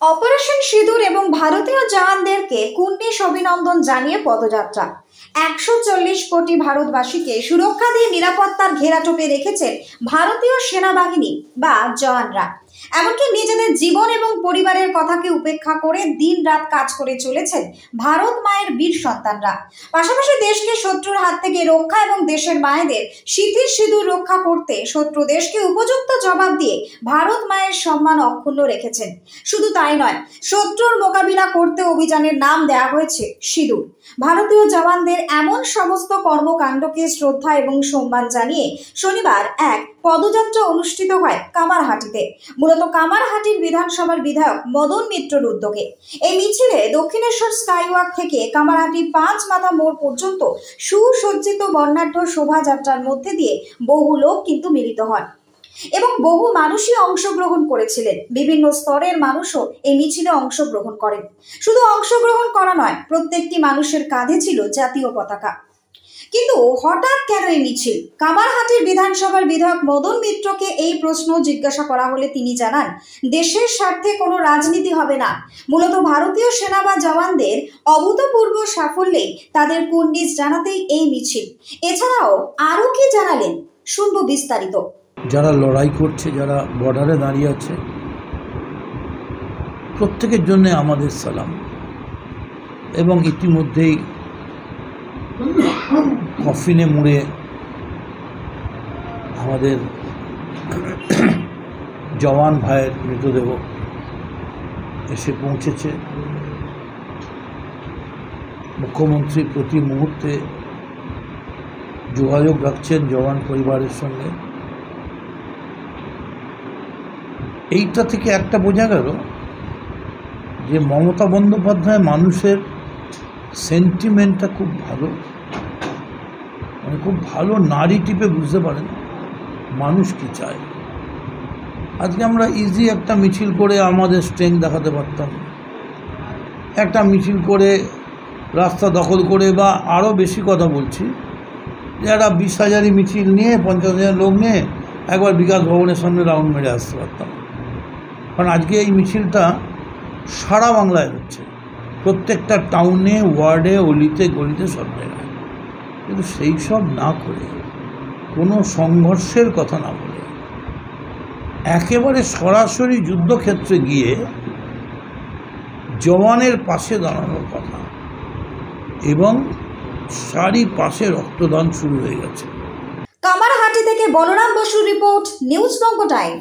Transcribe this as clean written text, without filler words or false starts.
Operation সিঁদুর এবং ভারতীয় জওয়ানদেরকে কুর্নিশ অভিনন্দন জানিয়ে পদযাত্রা। 140 কোটি ভারতবাসীকে সুরক্ষা দিয়ে নিরাপত্তার ঘেরাটোপে রেখেছেন ভারতীয় সেনাবাহিনী বা জওয়ানরা। এমনকি নিজেদের জীবন এবং পরিবারের কথাকে উপেক্ষা করে দিন রাত কাজ করে চলেছেন ভারত মায়ের বীর সন্তানরা। পাশাপাশি দেশকে শত্রুর হাত থেকে রক্ষা এবং দেশের মায়েদের শীতের সিঁদুর রক্ষা করতে শত্রু দেশকে উপযুক্ত জবাব দিয়ে ভারত মায়ের সম্মান অক্ষুণ্ণ রেখেছেন। শুধু তাই নয়, শত্রুর মোকাবিলা করতে অভিযানের নাম দেওয়া হয়েছে সিঁদুর। ভারতীয় জওয়ানদের এমন সমস্ত কর্মকাণ্ডকে শ্রদ্ধা এবং সম্মান জানিয়ে শনিবার এক পদযাত্রা অনুষ্ঠিত হয় কামারহাটিতে। মূলত কামারহাটির বিধানসভার বিধায়ক মদন মিত্রর উদ্যোগে এই মিছিলে দক্ষিণেশ্বর স্কাইওয়াক থেকে কামারহাটি 5 মাথা মোড় পর্যন্ত সুসজ্জিত বর্ণাঢ্য শোভাযাত্রার মধ্যে দিয়ে বহু লোক কিন্তু মিলিত হন এবং বহু মানুষই অংশগ্রহণ করেছিলেন। বিভিন্ন স্তরের মানুষও এই মিছিলে অংশগ্রহণ করেন। শুধু অংশগ্রহণ করা নয়, প্রত্যেকটি মানুষের কাঁধে ছিল জাতীয় পতাকা। কিন্তু হঠাৎ কেন এই মিছিল? কামারহাটির বিধানসভার বিধায়ক মদন মিত্রকে এই প্রশ্ন জিজ্ঞাসা করা হলে তিনি জানান, দেশের স্বার্থে কোনো রাজনীতি হবে না। মূলত ভারতীয় সেনা বা জওয়ানদের অভূতপূর্ব সাফল্যেই তাদের কুর্নিশ জানাতেই এই মিছিল। এছাড়াও আরও কি জানালেন, শুনবো বিস্তারিত। যারা লড়াই করছে, যারা বর্ডারে দাঁড়িয়ে আছে, প্রত্যেকের জন্য আমাদের সালাম। এবং ইতিমধ্যেই কফিনে মুড়ে আমাদের জওয়ান ভাইয়ের মৃতদেহ এসে পৌঁছেছে। মুখ্যমন্ত্রী প্রতি মুহূর্তে যোগাযোগ রাখছেন জওয়ান পরিবারের সঙ্গে। এইটা থেকে একটা বোঝা গেল যে মমতা বন্দ্যোপাধ্যায় মানুষের সেন্টিমেন্টটা খুব ভালো, মানে খুব ভালো নাড়ি টিপে বুঝতে পারেন মানুষ কি চায়। আজকে আমরা ইজি একটা মিছিল করে আমাদের স্ট্রেংথ দেখাতে পারতাম, একটা মিছিল করে রাস্তা দখল করে, বা আরও বেশি কথা বলছি যে একটা 20,000 মিছিল নিয়ে 50,000 লোক নিয়ে একবার বিকাশ ভবনের সামনে রাউন্ড মেরে আসতে পারতাম। কারণ আজকে এই মিছিলটা সারা বাংলায় হচ্ছে, প্রত্যেকটা টাউনে, ওয়ার্ডে, অলিতে গলিতে, সব জায়গায়। কিন্তু সেই সব না করে, কোনো সংঘর্ষের কথা না বলে, একেবারে সরাসরি যুদ্ধক্ষেত্রে গিয়ে জওয়ানের পাশে দাঁড়ানোর কথা, এবং সারি পাশে রক্তদান শুরু হয়ে গেছে। কামারহাটি থেকে বলরাম বসুর রিপোর্ট, নিউজ বঙ্গ টাইম।